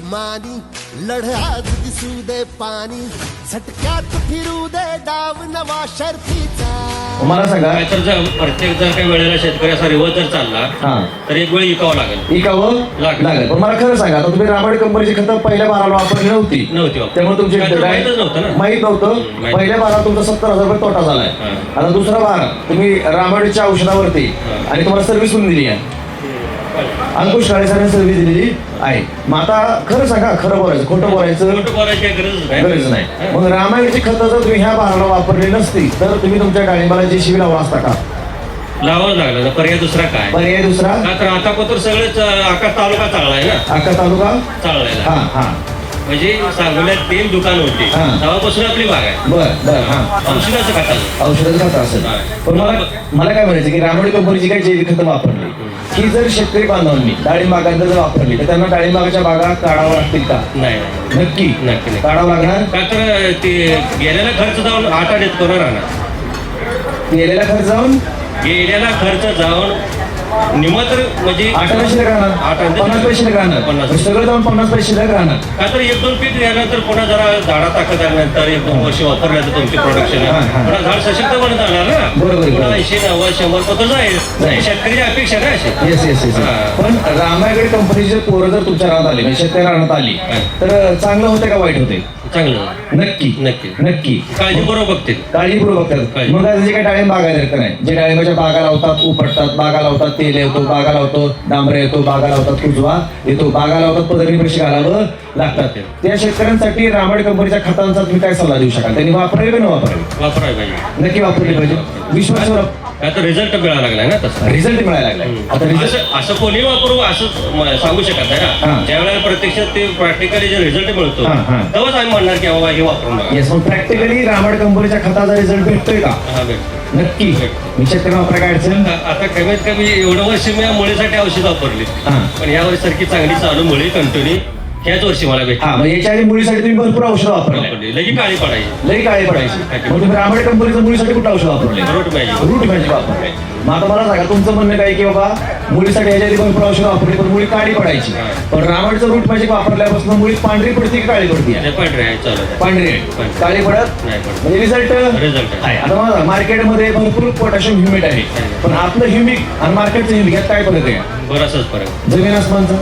आसमानी लढाच दिसू दे पाणी झटक्यात फिरू दे डाव नवा शर्फीचा. मला सांगा तर जर प्रत्येक जर काही वेळेला शेतकरी असा रिवर्स जर चालला तर एक वेळ इकावं लागेल. इकावं लागेल. पण मला खरं सांगा, आता तुम्ही रामायण कंपनीची खतं पहिल्या बाराला वापरली नव्हती त्यामुळे तुमची माहित नव्हतं. पहिल्या बारा तुमचा 70,000 रुपये तोटा झालाय. आता दुसरा बार तुम्ही रामायणच्या औषधावरती आणि तुम्हाला सर्व्हिस पण दिली आहे. अंकुश काळे सरांनी सर्व्हिस दिलेली आहे. मग आता खरं सांगा, खरं बोलायचं खोटं बोलायचं गरज नाही. मग रामायणची खतं जर तुम्ही ह्या बाराला वापरली नसती तर तुम्ही तुमच्या डाळिंबाला JCB लावला असता का? लावावं लागलं. पर्याय दुसरा काय? पर्याय दुसरा तर आता पत्र सगळेच आका तालुका चाललाय ना. आका तालुका चाललाय म्हणजे सांगोल्यात 3 दुकान होती तेव्हापासून आपली बाग आहे. बरं औषधाचं खाता औषधाचं खाता असेल. पण मला काय म्हणायचं की रामायण कंपनीची काही जैविक खतं वापरली की जर शेतकरी बांधवांनी डाळिंब बागांना जर वापरली तर त्यांना डाळिंब बागाच्या बागा काढावं लागतील का? नाही. नक्की काढावं लागणार का? तर ते गेलेला खर्च जाऊन 8 आठवड्यात करून राहणार. गेलेला खर्च जाऊन निम तर म्हणजे 8 पैसे राहणार, 50 पैसे राहणार, सगळं जाऊन 50 पैसे राहणार. का तर 1-2 पीक झाल्यानंतर पुन्हा जरा झाडा ताकद आल्यानंतर 1-2 वर्ष वापरल्याचं तुमचे प्रोडक्शन पुन्हा झाड सशक्त बनत जाणार ना. पुन्हा 80, 90, 100 पत्र जाईल. शेतकरी अपेक्षा काय अशी. येस. पण रामायगड कंपनीचे पोरं जर तुमच्या राहत आली म्हणजे शेतकरी राहण्यात आली तर चांगलं होते का वाईट होते? चांगलं. नक्की काळजीपूर्वक बघतील. काळजीपूर्वक बघतात. मग जे काही डाळिंब बागायत का नाही, जे डाळिंबाच्या बागा लावतात, उपटतात, बागा लावतात, तेल येतो, बागा लावतो, डांबरे येतो, बागा लावतात, कुजवा येतो, बागा लावतात, पदरी पैसे घालावं लागतात. त्या शेतकऱ्यांसाठी रामायण कंपनीच्या खतांचा तुम्ही काय सल्ला देऊ शकाल? त्यांनी वापरावी का न वापरावी पाहिजे. नक्की वापरली पाहिजे. विश्वासावर आता रिझल्ट मिळायला लागलाय ना. तसा रिझल्ट मिळायला लागलाय. आता असं कोणी वापरू असं सांगू शकत नाही ना. ज्या वेळेला प्रत्यक्षात ते प्रॅक्टिकली जे रिझल्ट मिळतो तेव्हाच आम्ही म्हणणार की बाबा हे वापरून बघा. येस. प्रॅक्टिकली रामायण कंपनीच्या खताचा रिझल्ट भेटतोय का? भेटतो. नक्की. मी शेतकरी वापरा काय अडचण? आता कमीत कमी एवढं वर्ष मी मुळीसाठी औषध वापरली पण या वर्षी सारखी चांगली चालू मुळी कंटिन्यू ह्याच वर्षी मला भेटली. याच्या आधी मुलीसाठी तुम्ही भरपूर औषध वापरले. लई काळी पडायची. मग तुम्ही रामायण कंपनीचं मुलीसाठी कुठलं औषध वापरले? रूट मॅजिक वापरले. मग आता मला सांगा, तुमचं म्हणणं काय की बाबा मुलीसाठी ह्याच्या आधी भरपूर औषध वापरली पण मुली काळी पडायची, पण रामायणचं रूट मॅजिक वापरल्यापासून मुली पांढरी पडते की काळी पडते? पांढरी काळी पडत म्हणजे रिझल्ट आहे. आता मला मार्केटमध्ये भरपूर पोटॅशियम ह्युमिक आहे पण आपलं ह्युमिक आणि मार्केटचं ह्युमिक यात काय फरक आहे? बराचसाच फरक. जमीन आसमानचा.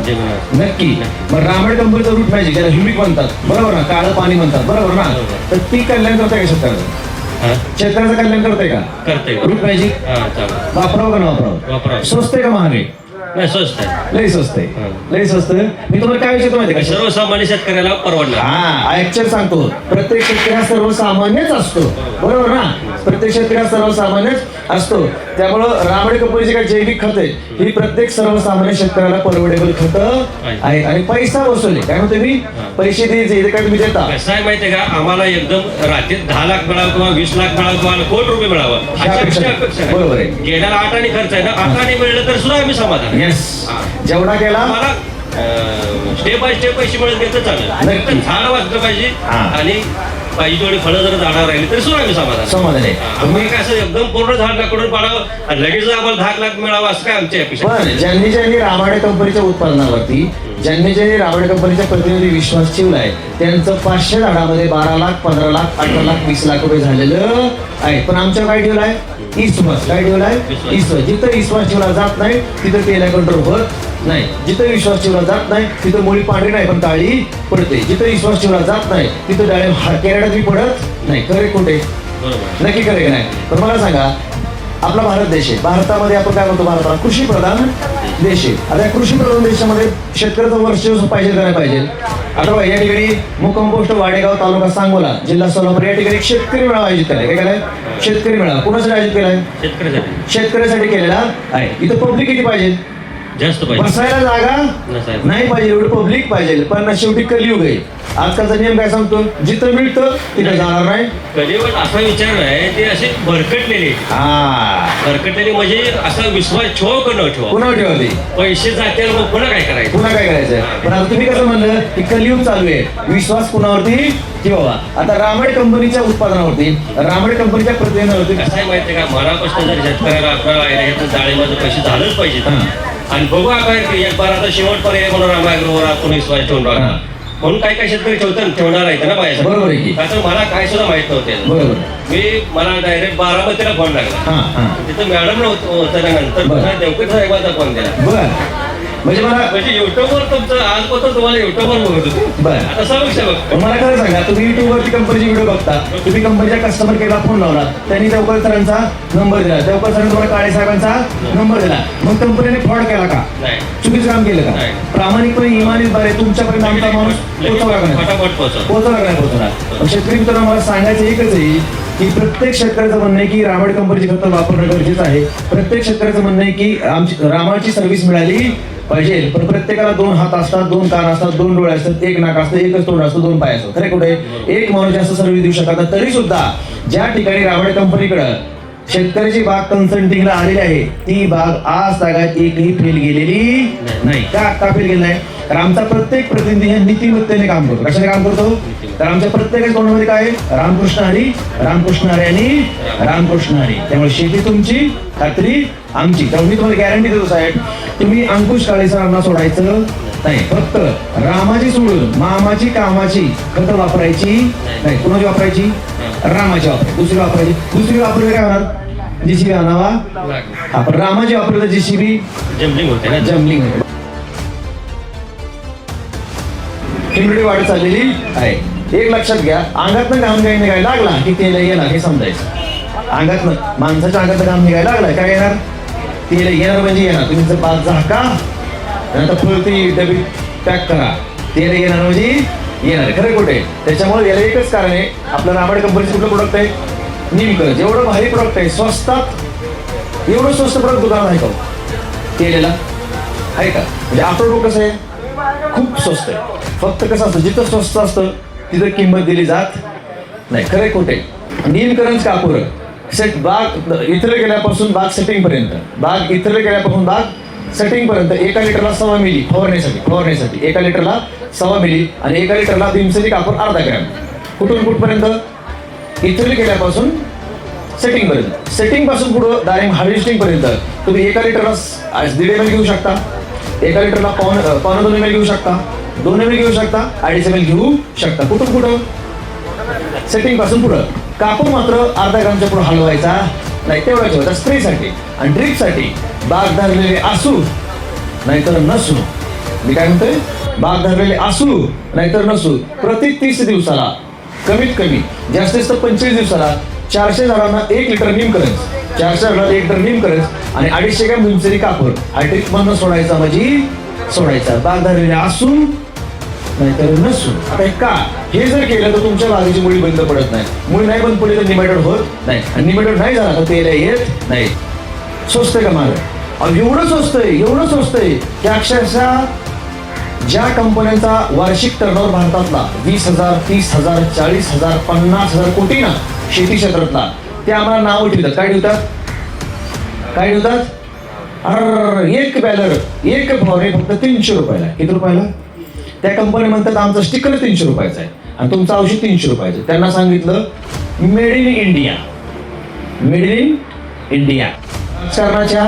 नक्की. मग रामायण कंपनीचं रूट मॅजिक ज्याला ह्युमिक म्हणतात बरोबर ना, काळं पाणी म्हणतात बरोबर ना, तर ती कल्याण करते का शेतकऱ्याचं? शेतकऱ्याचं कल्याण करते का? करते. रूट मॅजिक वापरावं का न वापरावं? स्वस्त आहे का महाग आहे? नाही, स्वस्त आहे. लई स्वस्त आहे. मी तुम्हाला काय विचारतो माहिती का? सर्वसामान्य शेतकऱ्याला परवडणार. ऍक्च्युअल सांगतो, प्रत्येक शेतकरी हा सर्वसामान्यच असतो बरोबर ना. प्रत्येक शेतकरी हा सर्वसामान्यच असतो. त्यामुळं रामायण कंपनीची काही जैविक खत आहे ही प्रत्येक सर्वसामान्य शेतकऱ्याला परवडेबल खत आहे आणि पैसा वसूल आहे. काय म्हणतो मी? पैसे द्यायचे काय तुम्ही देता? कसं आहे माहितीये का, आम्हाला एकदम रात्रीत 10 लाख मिळावं किंवा 20 लाख मिळावं किंवा कोटी रुपये मिळावं अपेक्षा. बरोबर आहे. गेल्याला 8 आणि खर्च आहे ना, 8 आणि मिळलं तर सुद्धा आम्ही समाधान. जेवढा केला मला स्टेप बाय स्टेप पैसे मिळत गेलं तर चालेल. झाड वाचलं पाहिजे आणि पाहिजे थोडी फळं जर झाडावर राहिली तरी सुद्धा आम्ही समाधान आहे. आम्ही काय असं एकदम पूर्ण झाड लाकडून पाडावं लगेच आम्हाला 10 लाख मिळावं असं काय आमची अपेक्षा. पण ज्यांनी रामायण कंपनीच्या उत्पादनावरती ज्यांनी रामायण कंपनीच्या प्रतिनिधी विश्वास ठेवलाय त्यांचं 500 झाडामध्ये 12 लाख, 15 लाख, 18 लाख, 20 लाख रुपये झालेलं आहे. पण आमच्या काय ठेवलाय? विश्वास. काय ठेवलाय? विश्वास. जिथं विश्वास ठेवला जात नाही तिथं तेला कंट्रोल होत नाही. जिथं विश्वास ठेवला जात नाही तिथं मुळी पांढरी नाही पण काळी पडते. जिथं विश्वास ठेवला जात नाही तिथं डाळिंब केरडात पडत नाही. खरे कुठे? नक्की खरे नाही. पण मला सांगा, आपला भारत देश आहे. भारतामध्ये आपण काय म्हणतो? भारताला कृषी प्रधान देश आहे. आता या कृषी प्रधान देशामध्ये शेतकऱ्याचं वर्चस्व पाहिजे का नाही पाहिजे? आता बघा, या ठिकाणी मुक्कामपोस्ट वाडेगाव, तालुका सांगोला, जिल्हा सोलापूर या ठिकाणी शेतकरी मेळावा आयोजित केलाय. काय केलाय? शेतकरी मेळावा. कुणासाठी आयोजित केलाय? शेतकऱ्यासाठी केलेला आहे. इथं पब्लिक किती पाहिजे? जास्त पाहिजे. बसायला जागा नाही पाहिजे, एवढं पब्लिक पाहिजे. पण शेवटी कलियुग आहे. आजकालचा नियम काय सांगतो? जिथं मिळतं तिथं जाणार नाही. कलियुग असा विचार आहे ते असे भरकटलेले म्हणजे असा विश्वास ठेवा का न ठेवा? पुन्हा ठेवते पैसे जाते मग पुन्हा काय करायचं? पण आता तुम्ही कसं म्हणलं की कलियुग चालू आहे, विश्वास कुणावरती ठेवा. आता रामायण कंपनीच्या उत्पादनावरती, रामायण कंपनीच्या प्रतिनिधीवरती कसं आहे माहितीये का, मनापासून जर शेतकऱ्याला आपल्याला डाळिंबाचे पैसे झालंच पाहिजे आणि बघू आपण एक बार आता शेवट पर्याय म्हणून रामायण आपण विश्वास ठेवून राहणार. म्हणून काय काय शेतकरी ठेवणार आहेत ना बायासाठी. बरोबर आहे की. का तर मला काय सुद्धा माहित नव्हते. बरोबर. मला डायरेक्ट बारामतीला फोन लागला. हा. तिथं मॅडम होतं नंतर बरं. देवकर साहेबांचा फोन दिला. बर म्हणजे मला म्हणजे युट्यूबवर तुमचं आजपासून तुम्हाला युट्यूबवर बघत होतो. बरं. आता समक्ष बघतो. मला खरं सांगा, तुम्ही युट्यूबवरती कंपनीचे व्हिडिओ बघता, तुम्ही कंपनीच्या कस्टमर केअरला फोन लावला, त्यांनी देवकर सरांचा नंबर दिला, देवकर सरांनी तुम्हाला काळे साहेबांचा नंबर दिला, मग कंपनीने फ्रॉड केला का? नाही. चुकीचं काम केलं का? नाही. प्रामाणिकपणे इमानीत बरे तुमच्यापर्यंत आमचा माणूस पोहोचवला का नाही? फटाफट पोहोचव. पोहोचवला का नाही पोहोचवणार? पण शेतकरी मित्रांनो, मला सांगायचं एकच आहे की प्रत्येक शेतकऱ्याचं म्हणणं आहे की रामायण कंपनीची खतं वापरणं गरजेचं आहे. प्रत्येक शेतकऱ्याचं म्हणणं आहे की आमची रामाची सर्व्हिस मिळाली पाहिजे. पण प्रत्येकाला 2 हात असतात, 2 कान असतात, 2 डोळे असतात, 1 नाक असतं, 1च तोंड असतं, 2 पाय असतात. खरे कुठे एक माणूस जास्त सर्व्हिस देऊ शकत नाही. तरी सुद्धा ज्या ठिकाणी रामायण कंपनीकडे शेतकऱ्याची बाग कन्सल्टिंगला आलेली आहे, ती बाग आज तागात एकही फेल गेलेली नाही. का फेल गेली नाही? तर आमचा प्रत्येक प्रतिनिधी हे नीतिमत्तेने काम करतो. कशाने काम करतो? तर आमच्या प्रत्येक तोंडामध्ये काय आहे? रामकृष्ण हरी, रामकृष्ण हरी आणि रामकृष्ण हरी. त्यामुळे शेती तुमची, खात्री आमची. त्यामुळे मी तुम्हाला गॅरंटी देतो साहेब, तुम्ही अंकुश काळे सरांना सोडायचं नाही. फक्त रामाची सोडून मामाची कामाची खतं वापरायची नाही. कुणाची वापरायची? रामाची वापरायची. दुसरी वापरली काय होणार? जीसीबी आणावा. आपण रामाची वापरलं जीसीबी जमलिंग होते ना. जमलिंग होते. ह्युमिडिटी वाढत चाललेली आहे. एक लक्षात घ्या, अंगातनं घाम निघायला लागला की तेल येणार हे समजायचं. अंगातनं माणसाच्या अंगातनं घाम निघायला लागलाय काय येणार? तेल येणार म्हणजे येणार. तुम्ही जर बाग झाका नंतर फुलती डबी पॅक करा, तेल येणार म्हणजे येणार. खरं कुठे? त्याच्यामुळे याला एकच कारण आहे, आपलं रामायण कंपनीचं कुठलं प्रोडक्ट आहे? निमकरंज. एवढं भारी प्रोडक्ट आहे, स्वस्तात. एवढं स्वस्त प्रोडक्ट दुकानात आहे का तेलेला? आहे का? म्हणजे आपलं डोकं कसं आहे? खूप स्वस्त आहे. फक्त कसं असतं, जिथं स्वस्त असतं तिथं किंमत दिली जात नाही. खरे खोटे? नीलकरंज कापूर सेट बाग इथले गेल्यापासून बाग सेटिंग पर्यंत, बाग इथले गेल्यापासून बाग सेटिंग पर्यंत 1 लिटरला 1.25 मिली फवारण्यासाठी 1 लिटरला 1.25 मिली आणि 1 लिटरला भीमसेनी कापूर अर्धा ग्रॅम. कुठून कुठपर्यंत? इथले गेल्यापासून सेटिंग पर्यंत. सेटिंग पासून पुढं डायरेक्ट हार्वेस्टिंग पर्यंत तुम्ही 1 लिटरला 1.5 ml घेऊ शकता, 1 लिटरला पावणे 2 ml घेऊ शकता, 2 ml घेऊ शकता, 2.5 ml घेऊ शकता. कुठून कुठं? सेटिंग पासून पुढं. कापूर मात्र अर्धा ग्रामच्या पुढे हलवायचा नाही, तेवढा ठेवायचा स्प्रेसाठी. आणि ड्रिपसाठी बाग धरलेले असू नाहीतर नसू, मी काय म्हणतोय, बाग धरलेले असू नाहीतर नसू, प्रति 30 दिवसाला कमीत कमी जास्तीत जास्त 25 दिवसाला 400 झाडांना 1 लिटर नीमकरंज, 400 झाडांना 1 लिटर नीमकरंज आणि 250 ग्रॅम भीमसेनी कापूर हा ड्रिप मधनं सोडायचा म्हणजे सोडायचा. बाग धरलेले असू नाहीतर नसू. आता का हे जर केलं तर तुमच्या बागेची मुळी बंद पडत नाही. मुळी नाही बंद पडली तर निमेटोड होत नाही, आणि निमेटोड नाही झाला तर तेल येत नाही. स्वस्त आहे का माल? एवढं स्वस्त आहे की अक्षरशः ज्या कंपन्यांचा वार्षिक टर्नओव्हर भारतातला 20,000, 30,000, 40,000, 50,000 कोटी ना शेती क्षेत्रातला, ते आम्हाला नाव ठेवतात. काय ठेवतात? एक बॅलर, एक फवारे फक्त 300 रुपयाला. किती रुपयाला? त्या कंपनी म्हणतात आमचं स्टिकर 300 रुपयाचं आहे आणि तुमचं औषध 300 रुपयाचं. त्यांना सांगितलं मेड इन इंडिया. राजकारणाच्या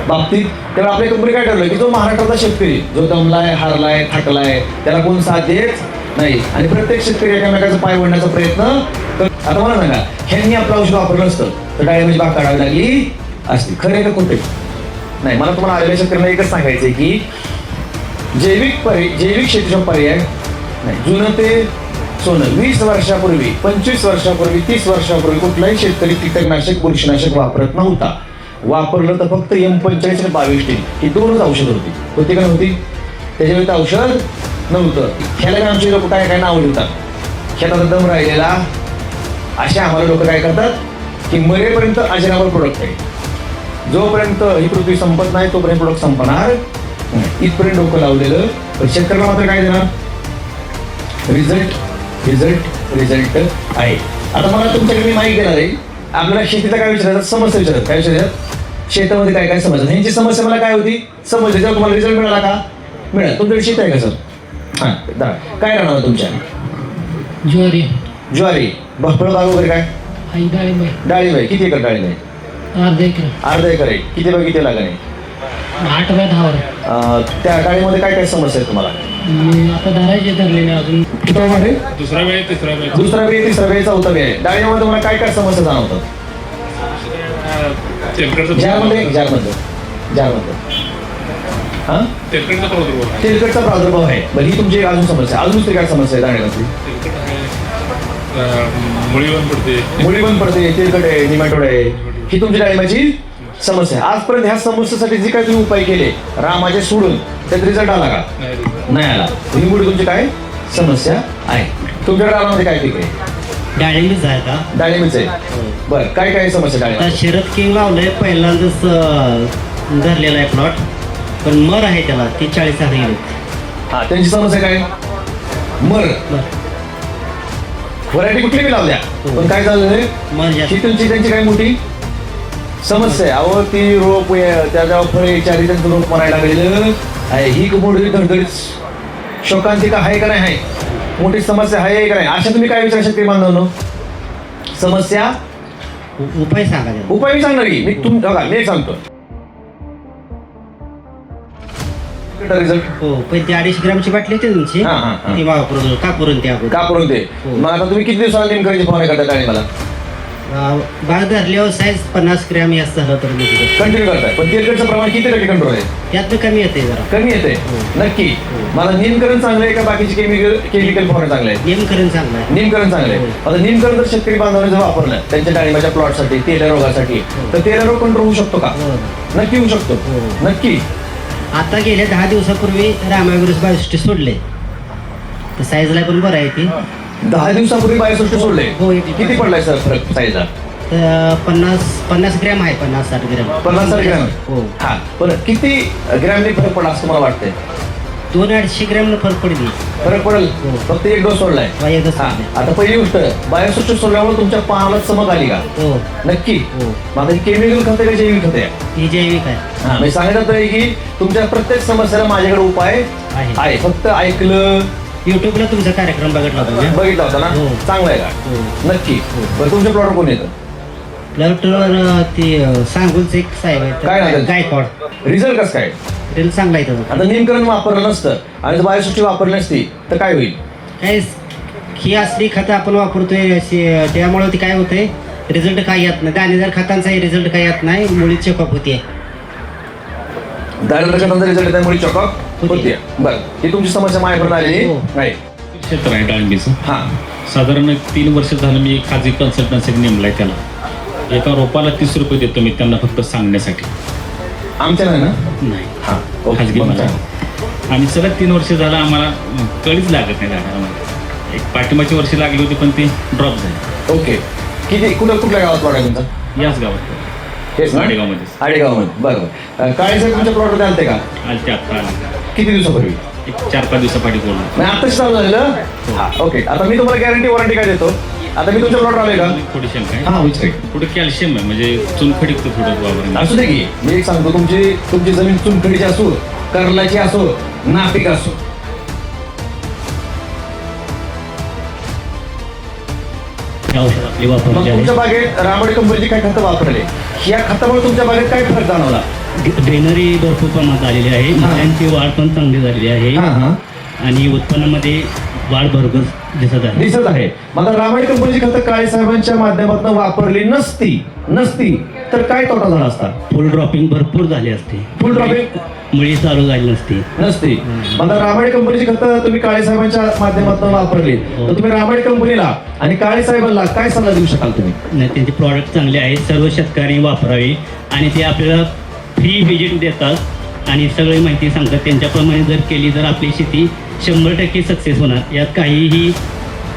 बाबतीत तेव्हा आपल्या कंपनी काय ठरलं की जो महाराष्ट्रातला शेतकरी जो दमलाय, हारलाय, थकलाय, त्याला कोण साथ देत नाही आणि प्रत्येक शेतकरी एकामेकाचा पाय ओढण्याचा प्रयत्न करतो. आता मला सांगा, ह्यांनी आपलं औषध वापरलं असतं तर डाळिंबाची बाग काढावी लागली असती. खरे का खोटे? नाही. मला तुम्हाला आलेल्या शेतकऱ्यांना एकच सांगायचंय की जैविक शेतीचा पर्याय नाही. जुनं ते सोनं. 20 वर्षापूर्वी, 25 वर्षापूर्वी, 30 वर्षापूर्वी कुठलाही शेतकरी कीटकनाशक, बुरशीनाशक वापरत नव्हता. वापरलं तर फक्त M45 आणि 22T ही 2च औषध होती का नव्हती? त्याच्यावेळी औषध नव्हतं. ह्याला आमचे लोक काय नाव ठेवतात, शेताचा दम राहिलेला. असे आम्हाला लोक काय करतात की मरेपर्यंत अजरामर प्रोडक्ट आहे, जोपर्यंत ही पृथ्वी संपत नाही तोपर्यंत प्रोडक्ट संपणार इथपर्यंत डोकं लावलेलं. पण शेतकऱ्याला मात्र काय देणार? रिझल्ट आहे. आता मला तुमच्याकडे मी माहिती देणार आहे. आपल्याला शेतीचा काय विचारायचं? समस्या विचारतात. काय विचारतात? शेतामध्ये काय काय समस्या? ह्यांची समस्या मला काय होती समजली. जेव्हा तुम्हाला रिझल्ट मिळाला का? मिळाला. तुमच्याकडे शेत आहे का सर? हां, काय राहणार तुमच्या? ज्वारी. भरपूर बाग वगैरे काय? डाळिंब आहे. किती एकर डाळिंब आहे? अर्धा एकर आहे. किती बाग किती लागण आहे? 8 बाय 10. त्या डाळीमध्ये काय काय समस्या आहे तुम्हाला? आता धरायचे ठरले नाही अजून. किती आहे? दुसरा वेळ तिसरा वेळ दुसरा वेळ, तिसरा वेळ, चौथा वेळ आहे. डाळिंबामध्ये तुम्हाला काय काय समस्या जाणवतात? तेलकटचा जारमध्ये हा तेलकटचा प्रादुर्भाव आहे. तेलकटचा प्रादुर्भाव आहे. बरं, ही तुमची एक अजून समस्या. अजून दुसरी काय समस्या आहे डाळिंबाची? तेलकट आहे, मुळी बंद पडते. मुळी पण पडते, तेलकट आहे, निमॅटोड आहे. ही तुमची डाळिंबाची समस्या आहे. आजपर्यंत ह्या समस्येसाठी जे काय तुम्ही उपाय केले रामाचे सोडून, त्यात रिझल्ट आला का? नाही आला. ही मुळी तुमची काय समस्या आहे? तुमच्या रानामध्ये काय पीक आहे? डाळिंबीच आहे का? डाळिंबीच आहे. बरं, काय काय समस्या आता डाळिंब? शरद किंग लावलंय पहिल्यांदाच धरलेला आहे प्लॉट, पण मर आहे त्याला ती 40,000 गेले. हा, त्यांची समस्या काय? मर. व्हरायटी कुठली बी लावल्या, पण काय झालं? मर जास्त. ही तुमची त्यांची काय मोठी समस्या आहे. अहो, ती रोप त्याच्या फळे चारी त्यांचं रोप म्हणायला लागलेलं आहे. ही मोठी धडधडीत शोकांतिका आहे का नाही? आहे मोठी समस्या आहे का नाही? अशा तुम्ही काय विचार शकते बांधवांनो? समस्या उपाय सांगा त्याला. उपाय मी सांगणार की मी एक सांगतो. रिझल्ट हो, पण ती 250 ग्रामची बाटली होती तुमची, हा, हा, हा. ती वापरून का करून त्या का करून ते? मग आता तुम्ही किती दिवसाला नेमकं फवारणी करता डाळिंबाला? बाग धरल्यावर साईज 50 ग्रॅम जास्त झालं तर मी कंटिन्यू करताय, पण तेलकटचं प्रमाण किती टक्के कंट्रोल आहे? त्यात कमी येते जरा. कमी येते. नक्की. मला निमकरण चांगलं आहे का बाकीचे केमिकल फवारणी चांगलं आहे? नेमकरण चांगलं आहे. निमकरण चांगलं आहे. आता निमकरण जर शेतकरी बांधवांनी जर वापरलं त्यांच्या डाळिंबाच्या प्लॉटसाठी, तेल्या रोगासाठी, तर तेल्या रोग कंट्रोल होऊ शकतो का? हो. नक्की होऊ शकतो. नक्की. आता गेल्या 10 दिवसापूर्वी रामाविरुस बायोसिटी सोडले, तर साईजला पण बरं आहे ती. 10 दिवसापूर्वी बायोसृष्टी सोडले. हो, किती पडलाय सर फरक साईजला? तर 50 ग्रॅम आहे, 50-60 ग्रॅम. 50 ग्रॅम. हो. हा, पण किती ग्रॅमने फरक पडला असं मला वाटतंय? 200-250 ग्रॅम फरक पडली. फरक पडेल. हो. फक्त एक डोस सोडलाय. एकच हा, सोडलाय. आता पहिली गोष्ट, बायोसृष्टी सोडल्यामुळे तुमच्या पानाला चमक आली का? हो. नक्की. हो. मग आता केमिकल खते का जैविक खते? ही जैविक आहे. हा, मी सांगितलं आहे की तुमच्या प्रत्येक समस्येला माझ्याकडे उपाय आहे. आहे. फक्त ऐकलं, युट्यूबला तुमचा कार्यक्रम बघितला होता मी. बघितला होता ना? हो. चांगला आहे का? हो. नक्की. बरं, तुमच्या प्लॉट कोण येतं? प्लॉटवर ती सांगूनच एक साहेब आहे, काय नाव त्यांचं? गायकवाड. रिझल्ट कसं काय? त्याला चांगला आहे त्याचा. आता निमकरण वापरलं नसतं आणि जर बायोसृष्टी वापरली नसती तर काय होईल? काय ही असली खतं आपण वापरतोय अशी, त्यामुळे ती काय होतंय, रिझल्ट काय येत नाही. दाणेदार खतांचाही रिझल्ट काय येत नाही, मुळी चेकअप होते. दारिद्र्य खतांचा रिझल्ट त्यामुळे चॉकअप होते. बरं, ही तुमची समस्या माझ्याकडून आलेली हो. आहे. क्षेत्र आहे डाळिंबीचं. हा, साधारण 3 वर्ष झालं मी एक खाजगी कन्सल्टन्सी नेमलाय त्याला. एका रोपाला 30 रुपये देतो मी त्यांना फक्त सांगण्यासाठी. आमच्या नाही ना? नाही, हा, ओके. खाजगी मग मला. काय? आणि सलग 3 वर्ष झालं आम्हाला कळीच लागत नाही झाडाला. एक पाठिंबाची वर्षी लागली होती पण ती ड्रॉप झाली. ओके. किती कुठल्या गावात प्लॉट आहे तुमचा? याच गावात हेच ना? आडेगावमध्ये. आडेगावमध्ये. बरं. काळे साहेब तुमच्या प्लॉटमध्ये आलते का? आले ते आत्ता आले. किती दिवसापूर्वी? एक 4-5 दिवसापाठी बोललो. नाही, आताच चालू झालेलं. हा, ओके. आता मी तुम्हाला गॅरंटी वॉरंटी काय देतो? आता मी तुमच्या प्लॉट आलोय का? थोडी शंका आहे. हा, विचार. पुढे कॅल्शियम आहे म्हणजे चुनखडीत थोडं वापरून. असू दे की मी एक सांगतो, तुमची जमीन चुनखडीची असो, करलाची असो, नापिक असो, औषध आपली मग वापरली तुमच्या बागेत रामडे कंपनीची काय खतं वापरले, या खतामुळे तुमच्या बागेत काय फरक जाणवला? ग्रेनरी भरपूर प्रमाणात आलेली आहे, त्यांची वाढ पण चांगली झालेली आहे हा, हा. आणि उत्पन्नामध्ये वाढ भरपूर दिसत आहे. दिसत आहे. मग रामायण कंपनीची खतं काळे साहेबांच्या माध्यमातून वापरली नसती तर काय तोटा झाला असता? फुल ड्रॉपिंग भरपूर झाली असते. फुल ड्रॉपिंग मुळी चालू झाली नसती. मग रामायण कंपनीची खतं तुम्ही काळे साहेबांच्या माध्यमातून वापरली, तर तुम्ही रामायण कंपनीला आणि काळे साहेबांना काय सल्ला देऊ शकाल तुम्ही? नाही, त्यांचे प्रॉडक्ट चांगले आहेत, सर्व शेतकऱ्यांनी वापरावे आणि ते आपल्याला फ्री व्हिजिट देतात आणि सगळी माहिती सांगतात. त्यांच्याप्रमाणे जर केली तर आपली शेती 100% सक्सेस होणार, यात काहीही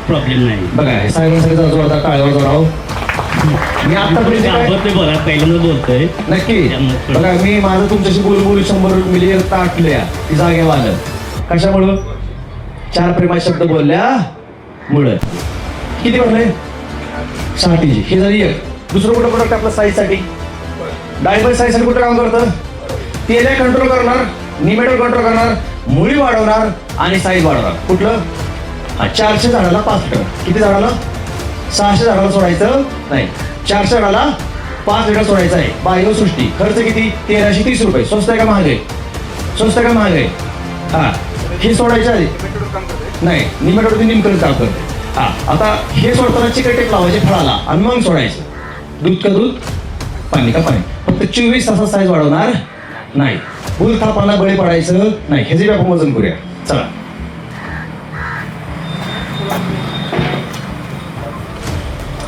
प्रॉब्लेम नाही. बघा, हे साहेबांसाठी जातो आता काळेवर राव. मी आतापर्यंत काय- बघा, पहिल्यांदा बोलतोय. नक्की. बघा, मी माझं तुमच्याशी बोलू 100 मिलियन ताटल्या ती जागेवर आलं. कशामुळं? 4 प्रेमाचे शब्द बोलल्या मुळे. किती पडले? 60. हे झाली एक. दुसरं कुठं प्रोडक्ट आपलं साईजसाठी, डाळिंबाच्या साईजसाठी कुठं काम करतं? तेल्या कंट्रोल करणार, निमेटो कंट्रोल करणार, मुळी वाढवणार आणि साईज वाढवणार. कुठलं? 400 झाडाला 5 लिटर. किती झाडाला? 600 झाडाला सोडायचं नाही, 400 झाडाला 5 लिटर सोडायचं आहे. बायोसृष्टी खर्च किती? 1330 रुपये. स्वस्त आहे का महाग आहे? स्वस्त आहे का महाग आहे? हा, हे सोडायच्या आधी नाही, निमेटोडची निमकरण काम करते. हा, आता हे सोडताना चिकट टेप लावायचे फळाला आणि मग सोडायचं. दूध का दूध, पाणी का पाणी. फक्त 24 तासात साईज वाढवणार नाही. फुल थापांना बळी पडायचं नाही. ह्याचे आपण वजन करूया. चला,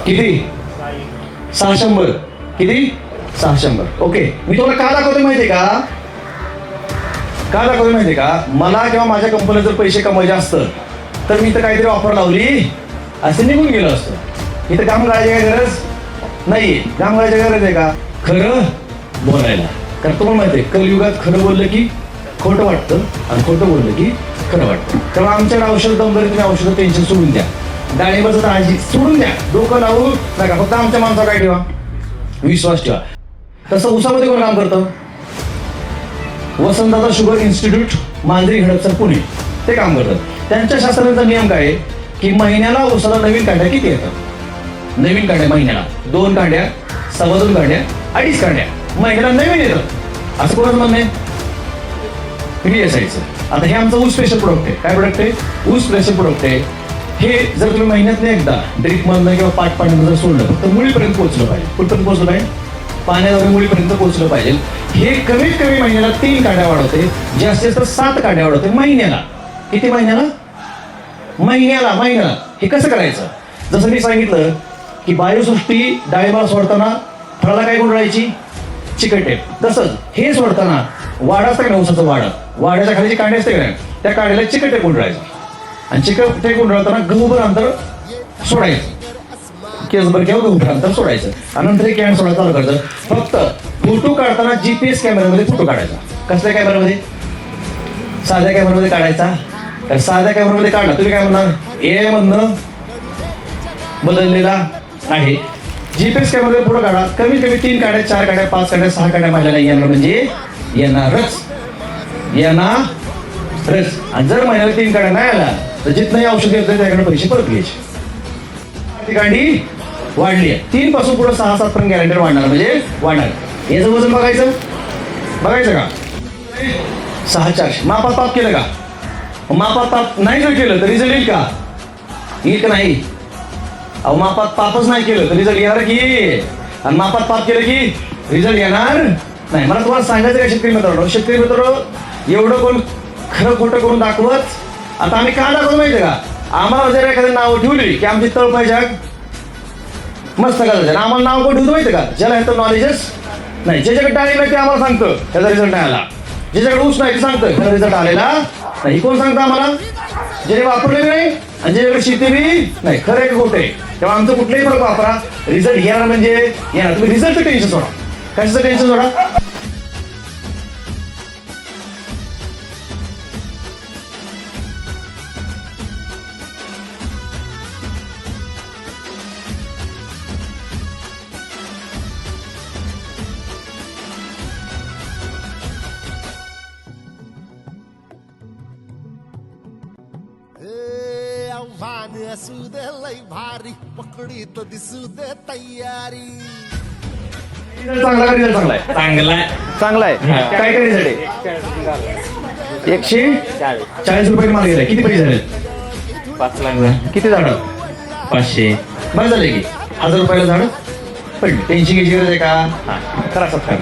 किती? 600. किती? 600. ओके. मी तुम्हाला का दाखवतोय माहितीये का? का दाखवतोय माहितीये का? मला किंवा माझ्या कंपनीत जर पैसे कमवायचे असतं तर मी तर काहीतरी ऑफर लावली असे निघून गेलो असतो. इथं काम करायची काय गरज नाहीये. काम करायची गरज आहे का? खरं बोलायला. कारण तुम्हाला माहिती आहे, कलियुगात खरं बोललं की खोटं वाटतं आणि खोटं बोललं की खरं वाटतं. तेव्हा आमच्याकडे औषध दमदारी, तुम्ही औषधं टेन्शन सोडून द्या. डाळिंबाचं काळजी सोडून द्या. डोकं लावू नका. फक्त आमच्या माणसावर काय ठेवा, विश्वास ठेवा. तसं उसामध्ये कोण काम करतं? वसंतदादा शुगर इन्स्टिट्यूट, मांजरी हडपसर, पुणे, ते काम करतात. त्यांच्या शास्त्राचा नियम काय आहे की महिन्याला उसाला नवीन कांड्या किती येतात? नवीन कांड्या महिन्याला 2 कांड्या, 2.25 कांड्या, 2.5 कांड्या महिन्याला नवीन येतात. असं कोणाचं म्हणणं आहे? PSIचं. आता हे आमचं ऊस स्पेशल प्रोडक्ट आहे. काय प्रोडक्ट आहे? ऊस स्पेशल प्रोडक्ट आहे. हे जर तुम्ही महिन्यातनं एकदा ड्रिप मधनं किंवा पाण्यात जर सोडलं, फक्त मुळीपर्यंत पोहोचलं पाहिजे. कुठपर्यंत पोहोचलं पाहिजे? पाण्याद्वारे मुळीपर्यंत पोहोचलं पाहिजे. हे कमीत कमी महिन्याला 3 कांड्या वाढवते. जास्तीत जास्त 7 कांड्या वाढवते महिन्याला. किती महिन्याला? महिन्याला. हे कसं करायचं? जसं मी सांगितलं की बायोसृष्टी डाळिंबाला सोडताना फळाला काय गुंडाळायची? चिकट टेप. तसंच हे सोडताना वाडा असतं का ना, ऊसाचं वाड्याच्या खाली जी कांडे असते का नाही, त्या कांड्याला चिकट टेप गुंडाळायचं. आणि चिकट टेप गुंडाळताना गहूभर अंतर सोडायचं. केसभर किंवा गहूभर अंतर सोडायचं. आणि नंतर हे कॅन सोडायला चालू करायचं. फक्त फोटो काढताना GPS कॅमेऱ्यामध्ये फोटो काढायचा. कसल्या कॅमेऱ्यामध्ये? साध्या कॅमेऱ्यामध्ये काढायचा. तर साध्या कॅमेऱ्यामध्ये काढला, तुम्ही काय म्हणणार? AI मधनं बदललेला आहे. GPS कॅमेऱ्यामध्ये फोटो काढा. कमीत कमी 3 कांड्या, 4 कांड्या, 5 कांड्या, 6 कांड्या महिन्याला येणार, म्हणजे येणारच. आणि जर महिन्याला 3 कांड्या नाही आला तर जिथनंही औषध घेतलं त्याकडे पैसे परत घ्यायचे. ती कांडी वाढली आहे. 3 पासून पुढे 6-7 पर्यंत गॅरंटी वाढणार, म्हणजे वाढणार. याचं वजन बघायचं का? 6-4. मापात पाप केलं का? मापात पाप नाही जर केलं तर रिझल्ट येईल का? येईल का नाही? अहो, मापात पापच नाही केलं तर रिझल्ट येणार की? आणि मापात पाप केलं की रिझल्ट येणार नाही. मला तुम्हाला सांगायचं का शेतकरी मित्रांनो, एवढं कोण खरं खोटं करून दाखवत. आता आम्ही का दाखवतो माहितीये का? आम्हाला जर एखादं नाव ठेवली की आमची तळपाय जाग मस्त करायचं. आम्हाला नाव कोण ठेवतो माहितीये का? ज्याला ह्याचं नॉलेजच नाही. ज्याच्याकडे डाळिंब नाही ते आम्हाला सांगतं त्याचा रिझल्ट नाही आला. ज्याच्याकडे ऊस नाही ते सांगतं त्याचा रिझल्ट आलेला नाही. कोण सांगतं आम्हाला? ज्याने वापरलेलं नाही आणि ज्याच्याकडे शेती बी नाही. खरं आहे खोटं आहे? तेव्हा आमचं कुठलंही फरक वापरा, रिझल्ट येणार म्हणजे येणार. तुम्ही रिझल्टचं टेन्शन सोडा. कशाचं टेन्शन सोडा? आव्हान असू दे लय भारी, पकडीत दिसू दे तयारी. चांगला आहे. काय काय रिझल्ट आहे? 140 रुपये माल गेलाय. किती पैसे झाले? 5 लाख. किती झाड? 500. बरं झाले की 1000 रुपयाला झाड पण. टेन्शन घ्यायची गरज आहे का? करा सत्कार.